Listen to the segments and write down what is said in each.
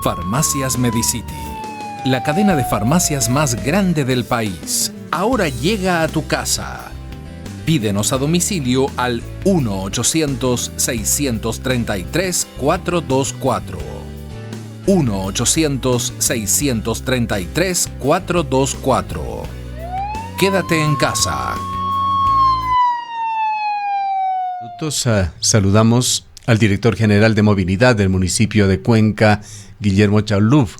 Farmacias Medicity, la cadena de farmacias más grande del país, ahora llega a tu casa. Pídenos a domicilio al 1-800-633-424. 1-800-633-424. Quédate en casa. Saludamos al director general de movilidad del municipio de Cuenca, Guillermo Chaluf.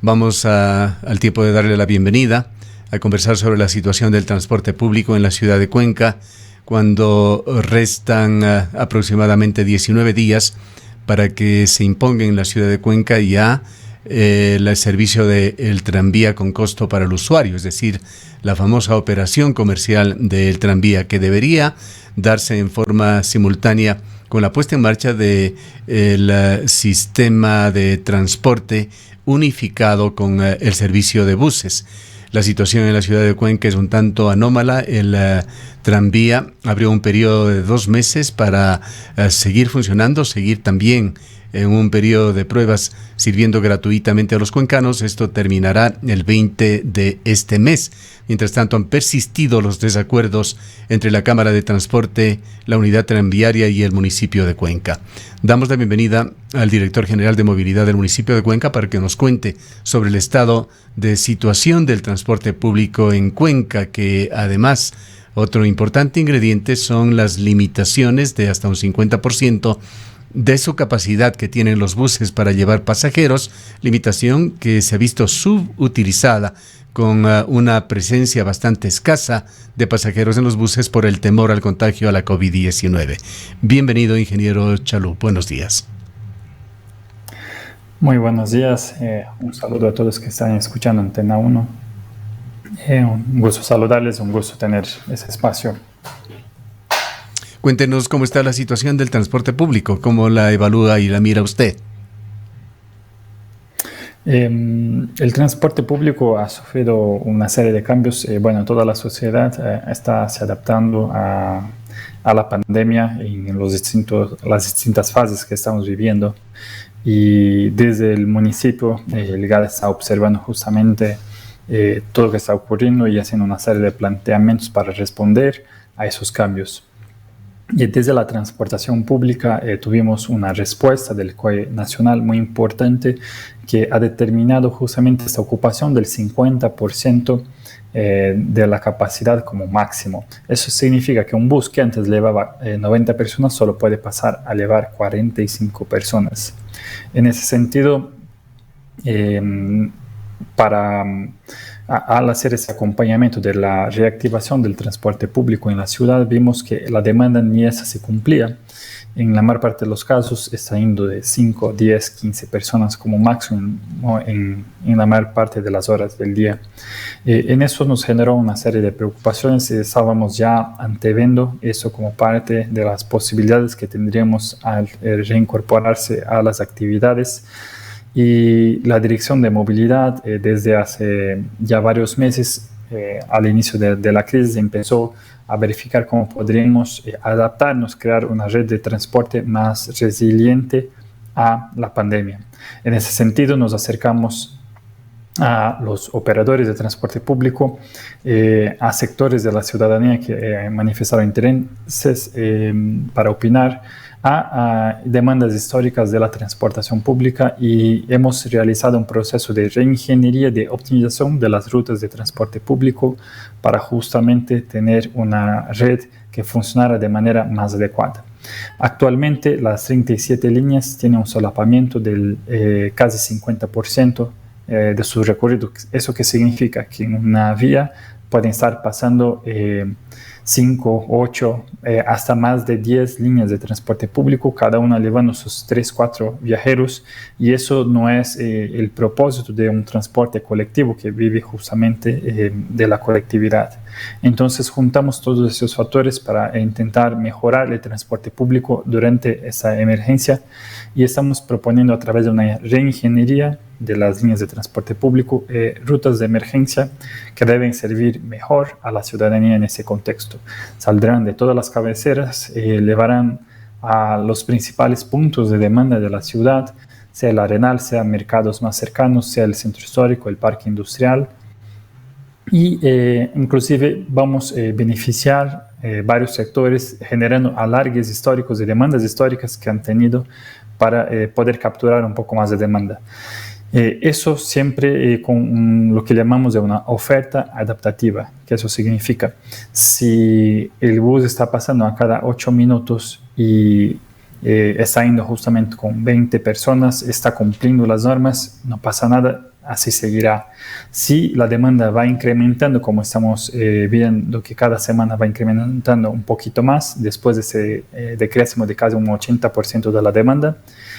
Vamos al tiempo de darle la bienvenida a conversar sobre la situación del transporte público en la ciudad de Cuenca, cuando restan aproximadamente 19 días para que se imponga en la ciudad de Cuenca ya el servicio del tranvía con costo para el usuario, es decir, la famosa operación comercial del tranvía, que debería darse en forma simultánea con la puesta en marcha del sistema de transporte unificado con el servicio de buses. La situación en la ciudad de Cuenca es un tanto anómala. El tranvía abrió un periodo de 2 meses para seguir funcionando, seguir también en un periodo de pruebas sirviendo gratuitamente a los cuencanos. Esto terminará el 20 de este mes. Mientras tanto, han persistido los desacuerdos entre la Cámara de Transporte, la Unidad Tranviaria y el municipio de Cuenca. Damos la bienvenida al director general de movilidad del municipio de Cuenca para que nos cuente sobre el estado de situación del transporte público en Cuenca, que además otro importante ingrediente son las limitaciones de hasta un 50% de su capacidad que tienen los buses para llevar pasajeros, limitación que se ha visto subutilizada con una presencia bastante escasa de pasajeros en los buses por el temor al contagio a la COVID-19. Bienvenido, ingeniero Chaluf. Buenos días. Muy buenos días. Un saludo a todos que están escuchando Antena 1. Un gusto saludarles, un gusto tener ese espacio. Cuéntenos cómo está la situación del transporte público, cómo la evalúa y la mira usted. El transporte público ha sufrido una serie de cambios. Toda la sociedad está se adaptando a la pandemia en las distintas fases que estamos viviendo. Y desde el municipio, el GAD está observando justamente todo lo que está ocurriendo y haciendo una serie de planteamientos para responder a esos cambios. Y desde la transportación pública tuvimos una respuesta del COE nacional muy importante que ha determinado justamente esta ocupación del 50% de la capacidad como máximo. Eso significa que un bus que antes llevaba 90 personas solo puede pasar a llevar 45 personas. En ese sentido, al hacer ese acompañamiento de la reactivación del transporte público en la ciudad, vimos que la demanda ni esa se cumplía. En la mayor parte de los casos está yendo de 5, 10, 15 personas como máximo en la mayor parte de las horas del día. En eso nos generó una serie de preocupaciones y estábamos ya anteviendo eso como parte de las posibilidades que tendríamos al reincorporarse a las actividades. Y la Dirección de Movilidad, desde hace ya varios meses, al inicio de la crisis, empezó a verificar cómo podríamos adaptarnos, crear una red de transporte más resiliente a la pandemia. En ese sentido, nos acercamos a los operadores de transporte público, a sectores de la ciudadanía que manifestaron intereses para opinar, a demandas históricas de la transportación pública, y hemos realizado un proceso de reingeniería, de optimización de las rutas de transporte público para justamente tener una red que funcionara de manera más adecuada. Actualmente las 37 líneas tienen un solapamiento del casi 50% de su recorrido. ¿Eso qué significa? Que en una vía pueden estar pasando 5, 8, hasta más de 10 líneas de transporte público, cada una llevando sus 3, 4 viajeros, y eso no es el propósito de un transporte colectivo que vive justamente de la colectividad. Entonces juntamos todos esos factores para intentar mejorar el transporte público durante esa emergencia, y estamos proponiendo a través de una reingeniería de las líneas de transporte público rutas de emergencia que deben servir mejor a la ciudadanía en ese contexto. Saldrán de todas las cabeceras, llevarán a los principales puntos de demanda de la ciudad, sea el Arenal, sea mercados más cercanos, sea el centro histórico, el parque industrial. Y inclusive vamos a beneficiar varios sectores generando alargues históricos y demandas históricas que han tenido para poder capturar un poco más de demanda. Eso siempre con lo que llamamos de una oferta adaptativa, que eso significa, si el bus está pasando a cada 8 minutos y está yendo justamente con 20 personas, está cumpliendo las normas, no pasa nada, así seguirá. Si la demanda va incrementando, como estamos viendo que cada semana va incrementando un poquito más, después de ese decréscimo de casi un 80% de la demanda,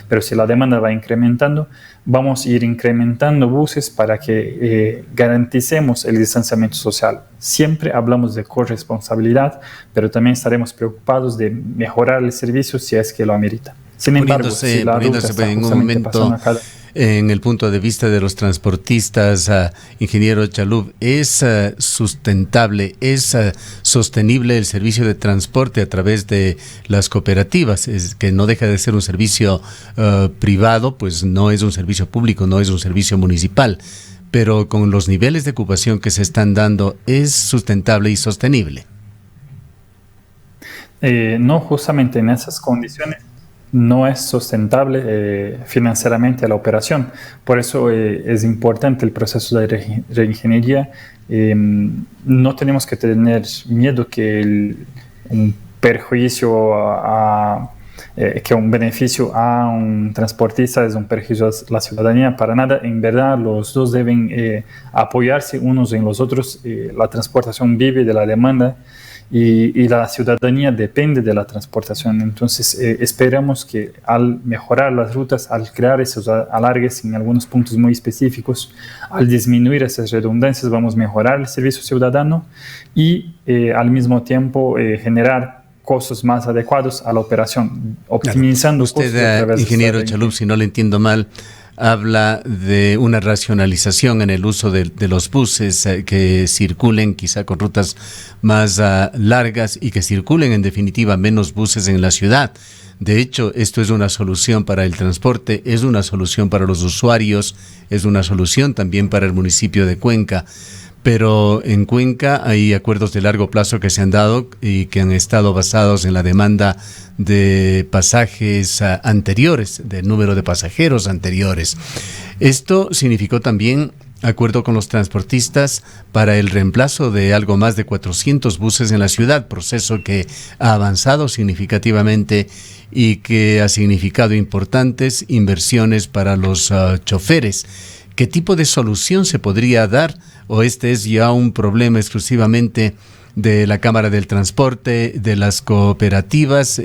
pero si la demanda va incrementando, vamos a ir incrementando buses para que garanticemos el distanciamiento social. Siempre hablamos de corresponsabilidad, pero también estaremos preocupados de mejorar el servicio si es que lo amerita. Sin embargo, si la ruta está en un justamente pasando momento a cada... en el punto de vista de los transportistas, ingeniero Chalub, ¿es sustentable, es sostenible el servicio de transporte a través de las cooperativas? Es que no deja de ser un servicio privado, pues no es un servicio público, no es un servicio municipal, pero con los niveles de ocupación que se están dando, ¿es sustentable y sostenible? No, justamente en esas condiciones no es sustentable financieramente la operación. Por eso es importante el proceso de reingeniería. No tenemos que tener miedo que un perjuicio que un beneficio a un transportista es un perjuicio a la ciudadanía. Para nada, en verdad los dos deben apoyarse unos en los otros. La transportación vive de la demanda y la ciudadanía depende de la transportación. Entonces esperamos que al mejorar las rutas, al crear esos alargues en algunos puntos muy específicos, al disminuir esas redundancias, vamos a mejorar el servicio ciudadano y al mismo tiempo generar costos más adecuados a la operación, optimizando costos. Usted, ingeniero Chalub, si no le entiendo mal, habla de una racionalización en el uso de los buses que circulen quizá con rutas más largas y que circulen en definitiva menos buses en la ciudad. De hecho, esto es una solución para el transporte, es una solución para los usuarios, es una solución también para el municipio de Cuenca. Pero en Cuenca hay acuerdos de largo plazo que se han dado y que han estado basados en la demanda de pasajes anteriores, del número de pasajeros anteriores. Esto significó también acuerdo con los transportistas para el reemplazo de algo más de 400 buses en la ciudad, proceso que ha avanzado significativamente y que ha significado importantes inversiones para los choferes. ¿Qué tipo de solución se podría dar? ¿O este es ya un problema exclusivamente de la Cámara del Transporte, de las cooperativas,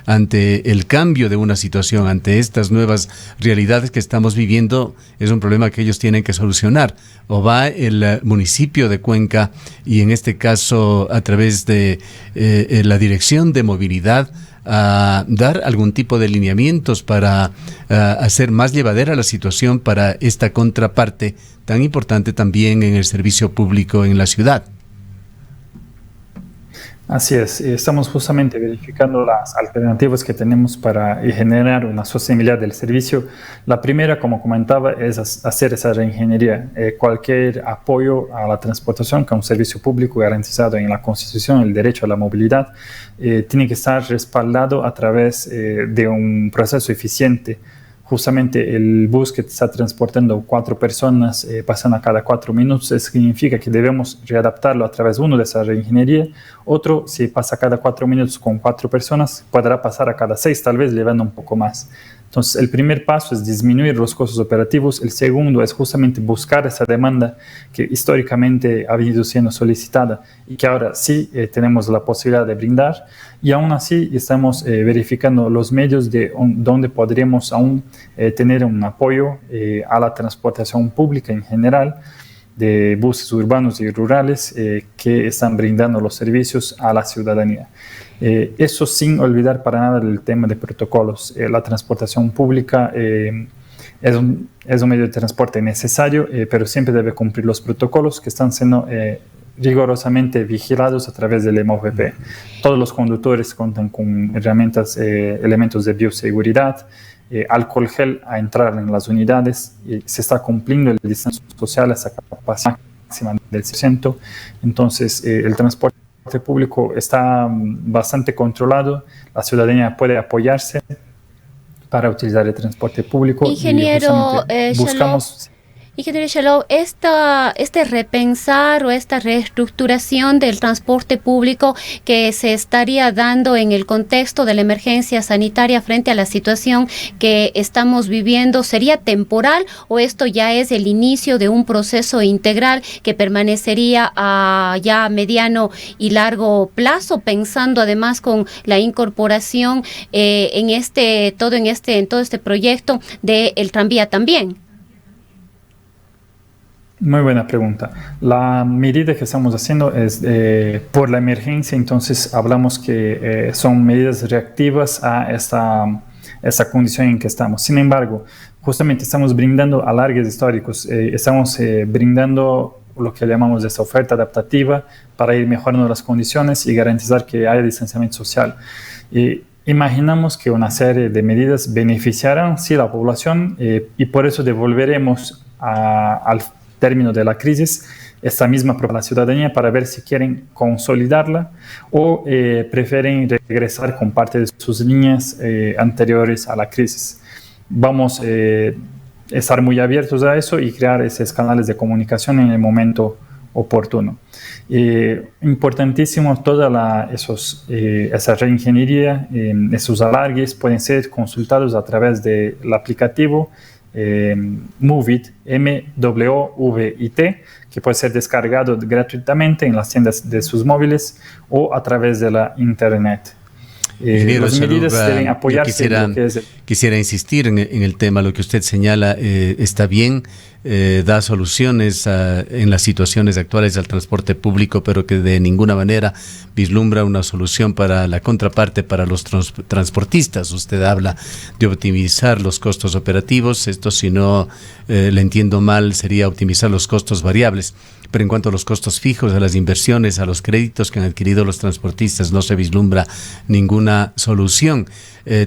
ante el cambio de una situación, ante estas nuevas realidades que estamos viviendo, es un problema que ellos tienen que solucionar? ¿O va el municipio de Cuenca y en este caso a través de la Dirección de Movilidad a dar algún tipo de lineamientos para hacer más llevadera la situación para esta contraparte tan importante también en el servicio público en la ciudad? Así es, estamos justamente verificando las alternativas que tenemos para generar una sostenibilidad del servicio. La primera, como comentaba, es hacer esa reingeniería. Cualquier apoyo a la transportación, que es un servicio público garantizado en la Constitución, el derecho a la movilidad, tiene que estar respaldado a través de un proceso eficiente. Justamente el bus que está transportando 4 personas pasando a cada 4 minutos, eso significa que debemos readaptarlo a través de uno de esa reingeniería. Otro, si pasa cada 4 minutos con 4 personas, podrá pasar a cada 6, tal vez llevando un poco más. Entonces, el primer paso es disminuir los costos operativos. El segundo es justamente buscar esa demanda que históricamente ha venido siendo solicitada y que ahora sí tenemos la posibilidad de brindar. Y aún así estamos verificando los medios de donde podríamos aún tener un apoyo a la transportación pública en general, de buses urbanos y rurales que están brindando los servicios a la ciudadanía. Eso sin olvidar para nada el tema de protocolos. La transportación pública es un medio de transporte necesario, pero siempre debe cumplir los protocolos que están siendo rigurosamente vigilados a través del MOVP. Todos los conductores cuentan con herramientas, elementos de bioseguridad, alcohol gel a entrar en las unidades, se está cumpliendo el distancia social a esa capacidad máxima del 100%. Entonces, el transporte público está bastante controlado, la ciudadanía puede apoyarse para utilizar el transporte público. Ingeniero buscamos... Ingeniero Shalom, este repensar o esta reestructuración del transporte público que se estaría dando en el contexto de la emergencia sanitaria frente a la situación que estamos viviendo, ¿sería temporal o esto ya es el inicio de un proceso integral que permanecería ya a mediano y largo plazo, pensando además con la incorporación en todo este proyecto del tranvía también? Muy buena pregunta. La medida que estamos haciendo es por la emergencia, entonces hablamos que son medidas reactivas a esta condición en que estamos. Sin embargo, justamente estamos brindando alargues históricos, estamos brindando lo que llamamos esta oferta adaptativa para ir mejorando las condiciones y garantizar que haya distanciamiento social. Imaginamos que una serie de medidas beneficiarán sí la población y por eso devolveremos al término de la crisis esta misma para la ciudadanía para ver si quieren consolidarla o prefieren regresar con parte de sus líneas anteriores a la crisis. Vamos a estar muy abiertos a eso y crear esos canales de comunicación en el momento oportuno. Importantísimo, esa reingeniería, esos alargues pueden ser consultados a través del aplicativo Movit, MWVIT, que puede ser descargado gratuitamente en las tiendas de sus móviles o a través de la internet. Las medidas deben apoyarse. Quisiera insistir en el tema, lo que usted señala está bien, da soluciones en las situaciones actuales al transporte público, pero que de ninguna manera vislumbra una solución para la contraparte, para los transportistas. Usted habla de optimizar los costos operativos, esto, si no le entiendo mal, sería optimizar los costos variables. Pero en cuanto a los costos fijos, a las inversiones, a los créditos que han adquirido los transportistas, no se vislumbra ninguna solución.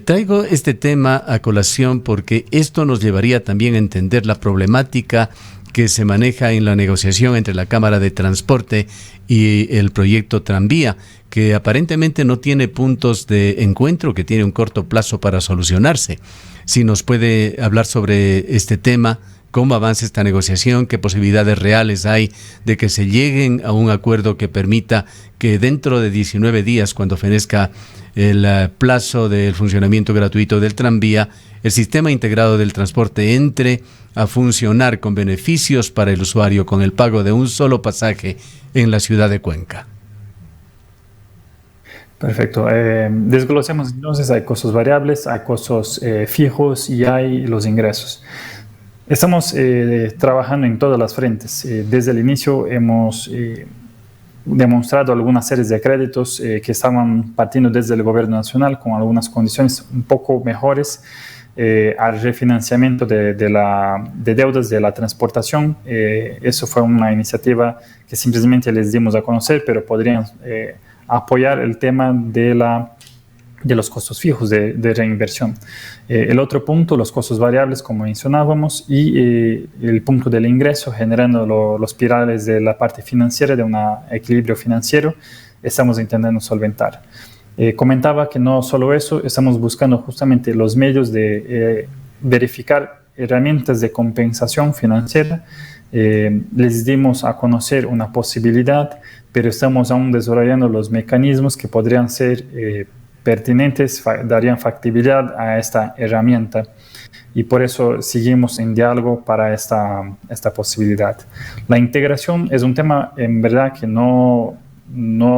Traigo este tema a colación porque esto nos llevaría también a entender la problemática que se maneja en la negociación entre la Cámara de Transporte y el proyecto Tranvía, que aparentemente no tiene puntos de encuentro, que tiene un corto plazo para solucionarse. Si nos puede hablar sobre este tema, cómo avanza esta negociación, qué posibilidades reales hay de que se lleguen a un acuerdo que permita que dentro de 19 días, cuando fenezca el plazo del funcionamiento gratuito del tranvía, el sistema integrado del transporte entre a funcionar con beneficios para el usuario, con el pago de un solo pasaje en la ciudad de Cuenca. Perfecto. Desglosemos entonces, hay costos variables, hay costos fijos y hay los ingresos. Estamos trabajando en todas las frentes. Desde el inicio hemos demostrado algunas series de créditos que estaban partiendo desde el gobierno nacional con algunas condiciones un poco mejores al refinanciamiento de deudas de la transportación. Eso fue una iniciativa que simplemente les dimos a conocer, pero podrían apoyar el tema de los costos fijos de reinversión. El otro punto, los costos variables, como mencionábamos, y el punto del ingreso, generando los pirales de la parte financiera, de un equilibrio financiero, estamos intentando solventar. Comentaba que no solo eso, estamos buscando justamente los medios de verificar herramientas de compensación financiera. Les dimos a conocer una posibilidad, pero estamos aún desarrollando los mecanismos que podrían ser pertinentes, darían factibilidad a esta herramienta y por eso seguimos en diálogo para esta posibilidad. La integración es un tema en verdad que no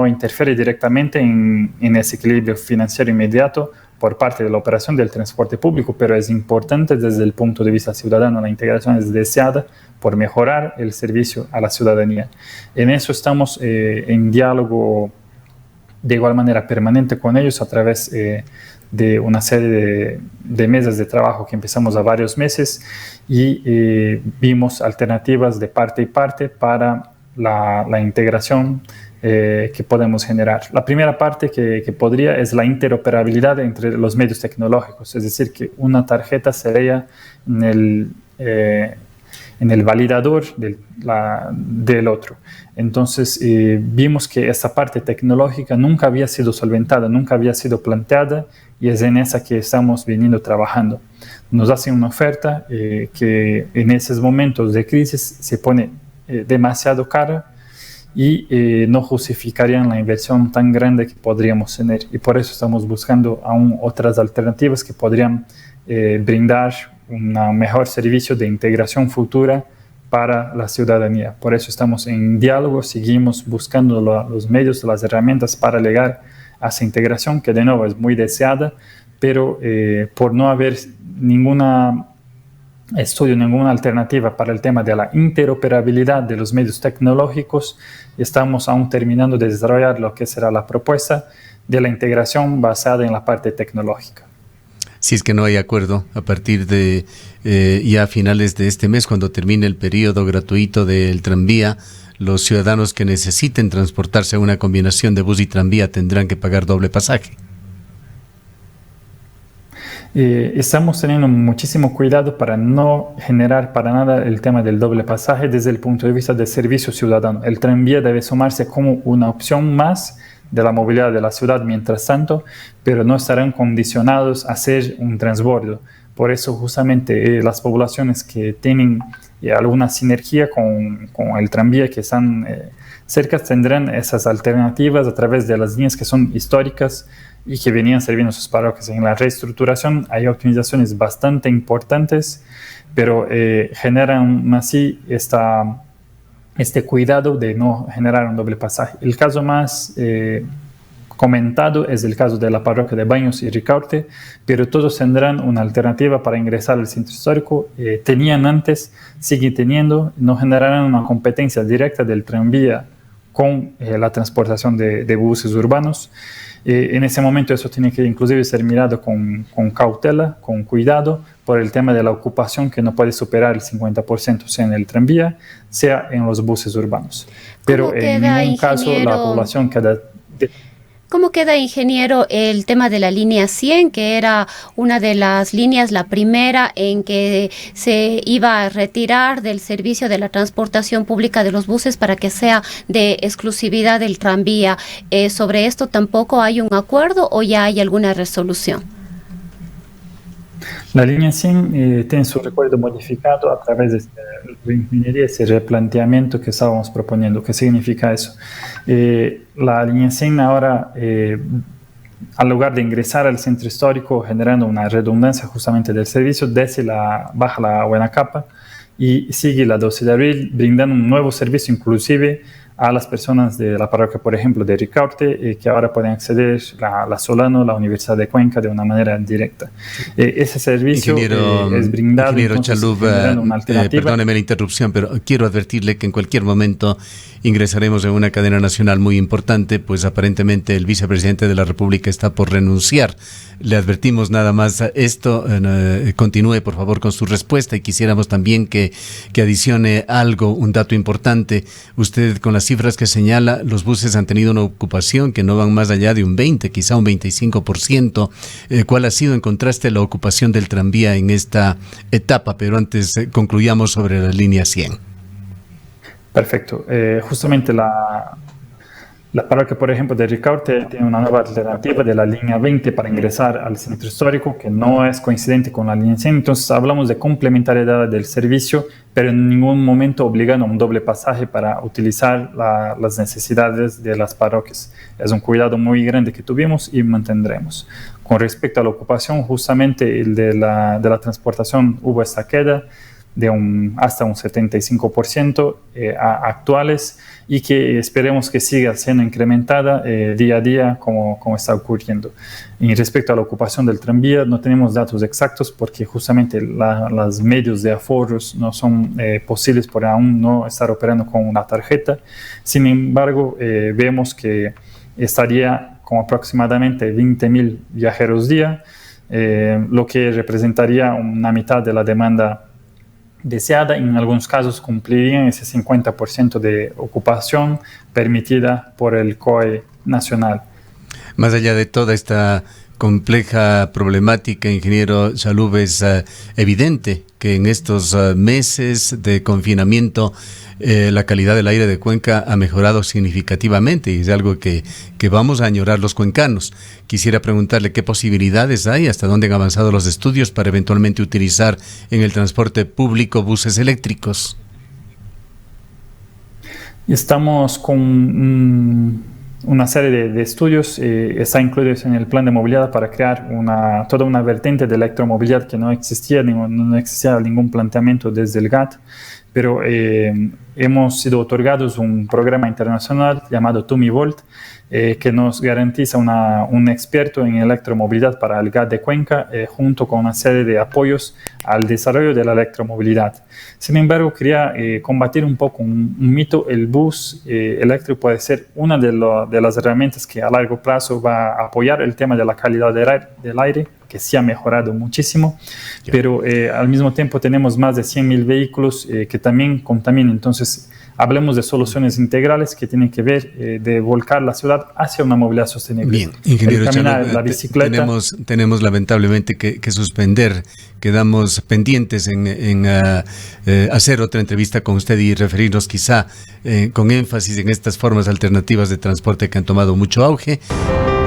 interfiere directamente en ese equilibrio financiero inmediato por parte de la operación del transporte público, pero es importante desde el punto de vista ciudadano. La integración es deseada por mejorar el servicio a la ciudadanía. En eso estamos en diálogo de igual manera permanente con ellos a través de una serie de mesas de trabajo que empezamos a varios meses y vimos alternativas de parte y parte para la integración que podemos generar. La primera parte que podría es la interoperabilidad entre los medios tecnológicos, es decir, que una tarjeta sería en el validador del otro. Entonces vimos que esta parte tecnológica nunca había sido solventada, nunca había sido planteada, y es en esa que estamos viniendo trabajando. Nos hacen una oferta que en esos momentos de crisis se pone demasiado cara y no justificarían la inversión tan grande que podríamos tener. Y por eso estamos buscando aún otras alternativas que podrían brindar un mejor servicio de integración futura para la ciudadanía. Por eso estamos en diálogo, seguimos buscando los medios, las herramientas para llegar a esa integración, que de nuevo es muy deseada, pero por no haber ningún estudio, ninguna alternativa para el tema de la interoperabilidad de los medios tecnológicos, estamos aún terminando de desarrollar lo que será la propuesta de la integración basada en la parte tecnológica. Si es que no hay acuerdo, a partir de ya a finales de este mes, cuando termine el periodo gratuito del tranvía, los ciudadanos que necesiten transportarse a una combinación de bus y tranvía tendrán que pagar doble pasaje. Estamos teniendo muchísimo cuidado para no generar para nada el tema del doble pasaje desde el punto de vista del servicio ciudadano. El tranvía debe sumarse como una opción más de la movilidad de la ciudad mientras tanto, pero no estarán condicionados a hacer un transbordo. Por eso justamente las poblaciones que tienen alguna sinergia con el tranvía, que están cerca, tendrán esas alternativas a través de las líneas que son históricas y que venían sirviendo a sus parroquias. En la reestructuración hay optimizaciones bastante importantes, pero generan así este cuidado de no generar un doble pasaje. El caso más comentado es el caso de la parroquia de Baños y Ricaurte, pero todos tendrán una alternativa para ingresar al centro histórico. Tenían antes, siguen teniendo, no generarán una competencia directa del tranvía con la transportación de buses urbanos. En ese momento eso tiene que inclusive ser mirado con cautela, con cuidado, por el tema de la ocupación que no puede superar el 50%, sea en el tranvía, sea en los buses urbanos. Pero en ningún caso la población queda... ¿Cómo queda, ingeniero, el tema de la línea 100, que era una de las líneas, la primera en que se iba a retirar del servicio de la transportación pública de los buses para que sea de exclusividad del tranvía? ¿Sobre esto tampoco hay un acuerdo o ya hay alguna resolución? La línea 100 tiene su recuerdo modificado a través de la ingeniería, ese replanteamiento que estábamos proponiendo. ¿Qué significa eso? La línea 100 ahora, al lugar de ingresar al centro histórico generando una redundancia justamente del servicio, baja la Buena Capa y sigue la 12 de abril, brindando un nuevo servicio inclusive a las personas de la parroquia, por ejemplo, de Ricaurte, que ahora pueden acceder a la Solano, la Universidad de Cuenca, de una manera directa. Ese servicio es brindado. Ingeniero Chalub, perdóneme la interrupción, pero quiero advertirle que en cualquier momento ingresaremos en una cadena nacional muy importante, pues aparentemente el vicepresidente de la República está por renunciar. Le advertimos nada más esto. Continúe, por favor, con su respuesta, y quisiéramos también que adicione algo, un dato importante. Usted, con las cifras que señala, los buses han tenido una ocupación que no van más allá de un 20, quizá un 25%. ¿Cuál ha sido en contraste la ocupación del tranvía en esta etapa? Pero antes concluyamos sobre la línea 100. Perfecto. Justamente la parroquia, por ejemplo, de Ricaurte tiene una nueva alternativa de la línea 20 para ingresar al centro histórico, que no es coincidente con la línea 100. Entonces hablamos de complementariedad del servicio, pero en ningún momento obligando a un doble pasaje para utilizar las necesidades de las parroquias. Es un cuidado muy grande que tuvimos y mantendremos. Con respecto a la ocupación, justamente el de la transportación, hubo esta queda de hasta un 75% actuales, y que esperemos que siga siendo incrementada día a día como está ocurriendo. Y respecto a la ocupación del tranvía, no tenemos datos exactos porque justamente los medios de aforos no son posibles por aún no estar operando con una tarjeta. Sin embargo, vemos que estaría con aproximadamente 20.000 viajeros día, lo que representaría una mitad de la demanda deseada, en algunos casos cumplirían ese 50% de ocupación permitida por el COE nacional. Más allá de toda esta compleja problemática, ingeniero Salub, es evidente que en estos meses de confinamiento la calidad del aire de Cuenca ha mejorado significativamente y es algo que vamos a añorar los cuencanos. Quisiera preguntarle qué posibilidades hay, hasta dónde han avanzado los estudios para eventualmente utilizar en el transporte público buses eléctricos. Estamos con una serie de estudios, está incluidos en el plan de movilidad para crear toda una vertiente de electromovilidad que no existía ningún planteamiento desde el GATT, pero hemos sido otorgados un programa internacional llamado TumiVolt, que nos garantiza un experto en electromovilidad para el GATT de Cuenca, junto con una serie de apoyos al desarrollo de la electromovilidad. Sin embargo, quería combatir un poco un mito. El bus eléctrico puede ser una de las herramientas que a largo plazo va a apoyar el tema de la calidad del aire, que sí ha mejorado muchísimo, pero al mismo tiempo tenemos más de 100.000 vehículos que también contaminan. Entonces, hablemos de soluciones integrales que tienen que ver de volcar la ciudad hacia una movilidad sostenible. Bien, ingeniero Salub, la bicicleta. Tenemos lamentablemente que suspender. Quedamos pendientes en hacer otra entrevista con usted y referirnos quizá con énfasis en estas formas alternativas de transporte que han tomado mucho auge.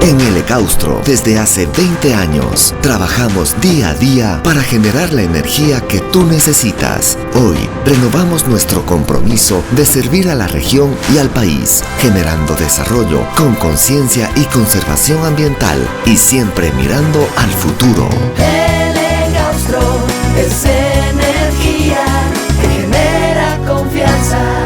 En el Ecaustro, desde hace 20 años, trabajamos día a día para generar la energía que tú necesitas. Hoy, renovamos nuestro compromiso de servir a la región y al país, generando desarrollo con conciencia y conservación ambiental y siempre mirando al futuro. El Ecaustro es energía que genera confianza.